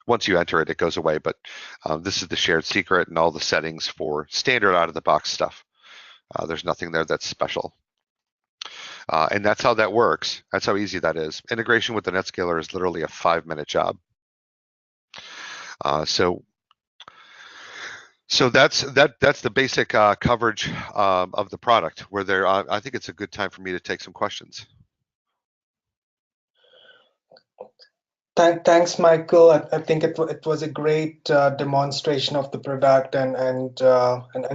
Speaker 3: once you enter it, it goes away, but this is the shared secret and all the settings for standard out-of-the-box stuff. There's nothing there that's special. And that's how that works. That's how easy that is. Integration with the NetScaler is literally a 5-minute job. So that's the basic coverage of the product. Where there, I think it's a good time for me to take some questions.
Speaker 1: Thanks, Michael. I think it was a great demonstration of the product, and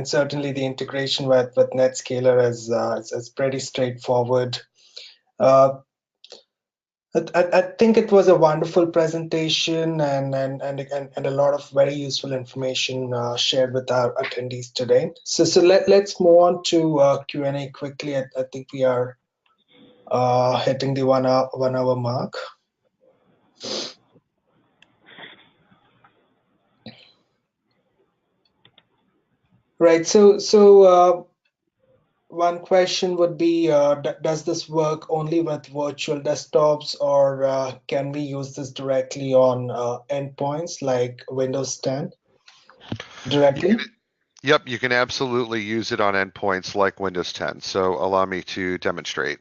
Speaker 1: certainly the integration with NetScaler is pretty straightforward. I think it was a wonderful presentation and a lot of very useful information shared with our attendees today. So let's move on to Q&A quickly. I think we are hitting the 1 hour mark. Right. So one question would be, does this work only with virtual desktops, or can we use this directly on endpoints like Windows 10 directly?
Speaker 3: Yep, you can absolutely use it on endpoints like Windows 10. So allow me to demonstrate.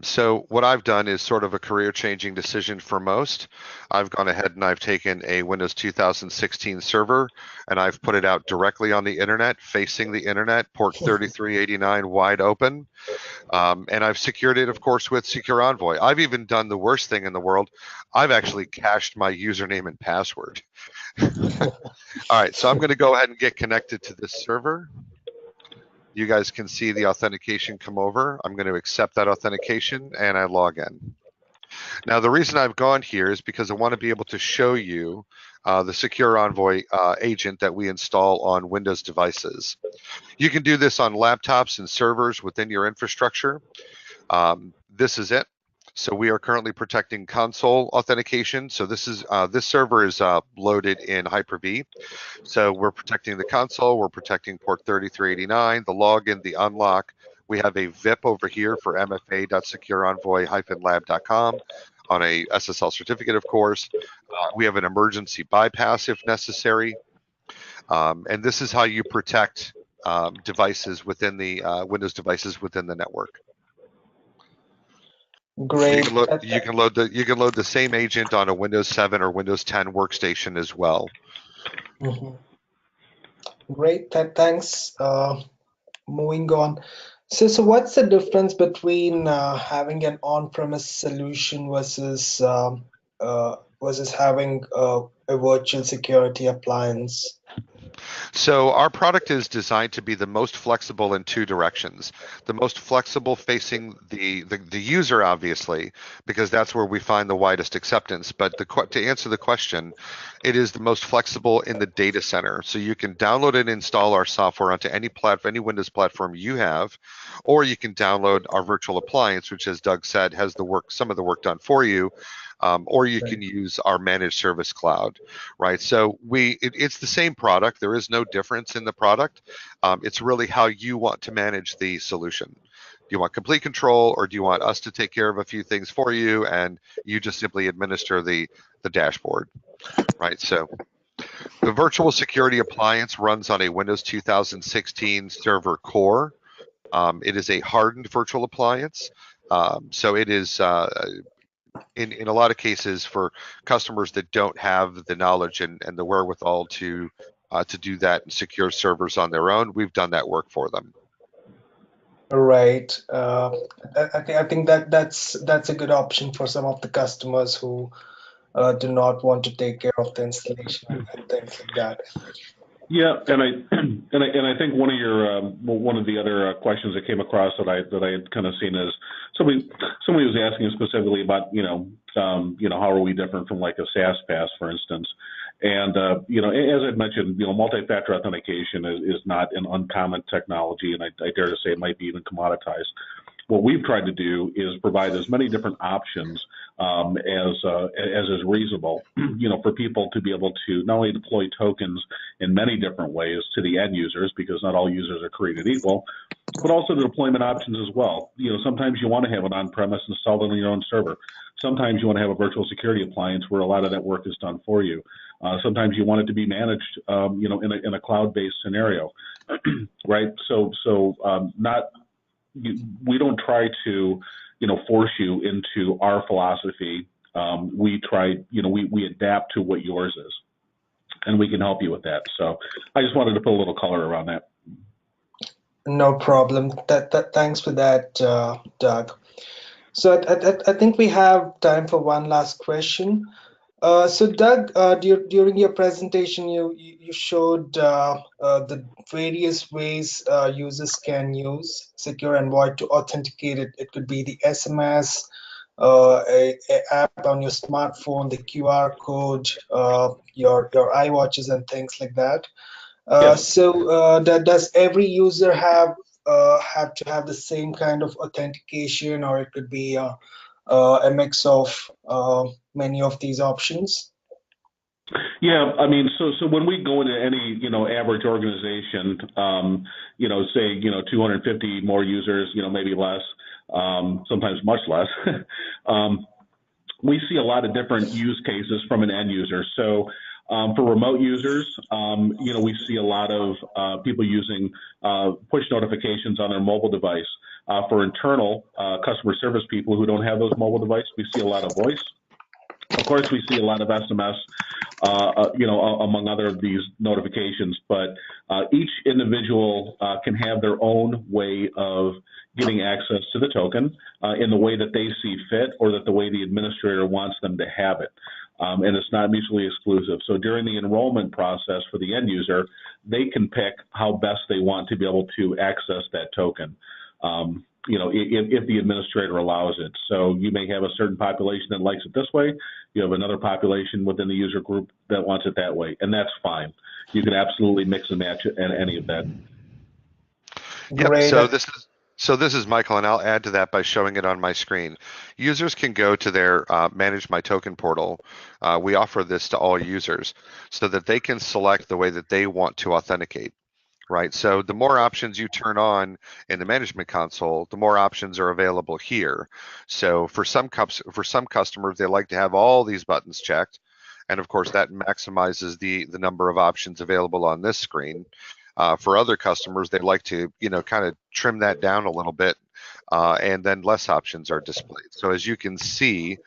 Speaker 3: So what I've done is sort of a career-changing decision for most. I've gone ahead and I've taken a Windows 2016 server and I've put it out directly on the internet, facing the internet, port 3389 wide open. And I've secured it, of course, with SecurEnvoy. I've even done the worst thing in the world. I've actually cached my username and password. All right, so I'm going to go ahead and get connected to this server. You guys can see the authentication come over. I'm going to accept that authentication and I log in. Now, the reason I've gone here is because I want to be able to show you the SecurEnvoy agent that we install on Windows devices. You can do this on laptops and servers within your infrastructure. This is it. So we are currently protecting console authentication. So this server is loaded in Hyper-V. So we're protecting the console, we're protecting port 3389, the login, the unlock. We have a VIP over here for mfa.secureenvoy-lab.com on a SSL certificate, of course. We have an emergency bypass if necessary. And this is how you protect devices within the Windows devices within the network.
Speaker 1: Great.
Speaker 3: You can load the same agent on a Windows 7 or Windows 10 workstation as well.
Speaker 1: Mm-hmm. Great. Thanks. Moving on. So what's the difference between having an on-premise solution versus versus having a virtual security appliance?
Speaker 3: So our product is designed to be the most flexible in two directions. The most flexible facing the user, obviously, because that's where we find the widest acceptance. But to answer the question, it is the most flexible in the data center. So you can download and install our software onto any Windows platform you have, or you can download our virtual appliance, which, as Doug said, has some of the work done for you. Or you can use our managed service cloud, right? So it's the same product. There is no difference in the product. It's really how you want to manage the solution. Do you want complete control, or do you want us to take care of a few things for you and you just simply administer the dashboard, right? So the virtual security appliance runs on a Windows 2016 server core. It is a hardened virtual appliance. So it is in a lot of cases for customers that don't have the knowledge and the wherewithal to do that and secure servers on their own, we've done that work for them.
Speaker 1: Right. I think that's a good option for some of the customers who do not want to take care of the installation and things like that.
Speaker 2: Yeah, and I think one of the other questions that came across that I had kind of seen is somebody was asking specifically about how are we different from like a SaaS pass, for instance. And as I mentioned, multi-factor authentication is not an uncommon technology, and I dare to say it might be even commoditized. What we've tried to do is provide as many different options as is reasonable, for people to be able to not only deploy tokens in many different ways to the end users, because not all users are created equal, but also the deployment options as well. Sometimes you want to have an on-premise installed on your own server. Sometimes you want to have a virtual security appliance where a lot of that work is done for you. Sometimes you want it to be managed, in a cloud-based scenario, right? We don't try to, force you into our philosophy. We try, we adapt to what yours is, and we can help you with that. So I just wanted to put a little color around that.
Speaker 1: No problem. Thanks for that, Doug. So I think we have time for one last question. So Doug, during your presentation, you showed the various ways users can use SecurEnvoy to authenticate it. It could be the SMS, a app on your smartphone, the QR code, your iWatches and things like that.
Speaker 2: Yes.
Speaker 1: So does every user have to have the same kind of authentication, or it could be a mix of many of these options?
Speaker 2: Yeah, I mean, so when we go into any average organization, say 250 more users, maybe less, sometimes much less, we see a lot of different use cases from an end user. So for remote users, we see a lot of people using push notifications on their mobile device. For internal customer service people who don't have those mobile devices, we see a lot of voice. Of course, we see a lot of SMS, among other of these notifications, but each individual can have their own way of getting access to the token in the way that they see fit, or that the way the administrator wants them to have it. And it's not mutually exclusive. So during the enrollment process for the end user, they can pick how best they want to be able to access that token. If the administrator allows it. So you may have a certain population that likes it this way. You have another population within the user group that wants it that way, and that's fine. You can absolutely mix and match any of that.
Speaker 3: Yep. Great. So this is Michael, and I'll add to that by showing it on my screen. Users can go to their Manage My Token portal. We offer this to all users so that they can select the way that they want to authenticate. Right, so the more options you turn on in the management console, the more options are available here. So for some customers, they like to have all these buttons checked, and of course that maximizes the number of options available on this screen. For other customers, they like to kind of trim that down a little bit, and then less options are displayed. So as you can see,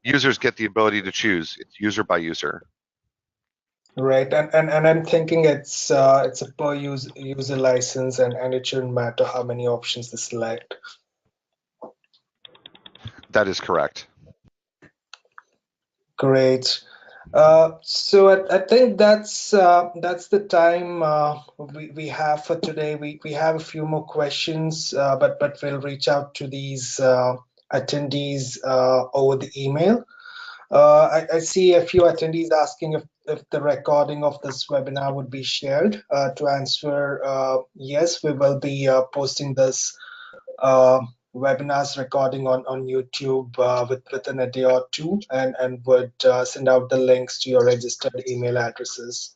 Speaker 3: users get the ability to choose. It's user by user.
Speaker 1: Right, and I'm thinking it's a per user license, and it shouldn't matter how many options they select.
Speaker 3: That is correct.
Speaker 1: Great. So I think that's the time we have for today. We have a few more questions, but we'll reach out to these attendees over the email. I see a few attendees asking if the recording of this webinar would be shared. To answer, yes, we will be posting this uh, webinars recording on YouTube within a day or two, and would send out the links to your registered email addresses.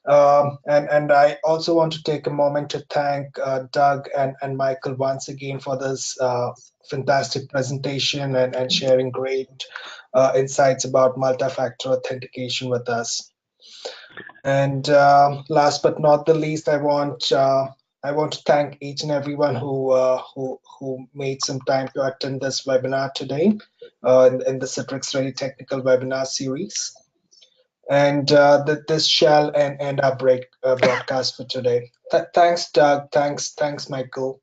Speaker 1: And I also want to take a moment to thank Doug and Michael once again for this fantastic presentation and sharing great insights about multi-factor authentication with us. And last but not the least, I want to thank each and everyone who made some time to attend this webinar today in the Citrix Ready Technical Webinar Series. And this shall end our broadcast for today. Thanks, Doug. Thanks, Michael.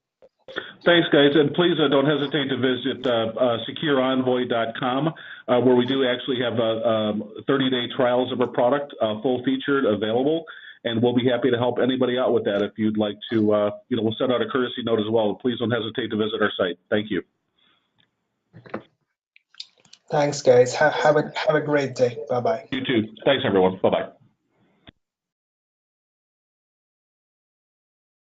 Speaker 2: Thanks, guys. And please don't hesitate to visit SecurEnvoy.com, where we do actually have 30-day trials of our product, full-featured, available. And we'll be happy to help anybody out with that if you'd like to. We'll send out a courtesy note as well. Please don't hesitate to visit our site. Thank you.
Speaker 1: Thanks, guys. Have a great day. Bye-bye.
Speaker 2: You too. Thanks, everyone. Bye-bye.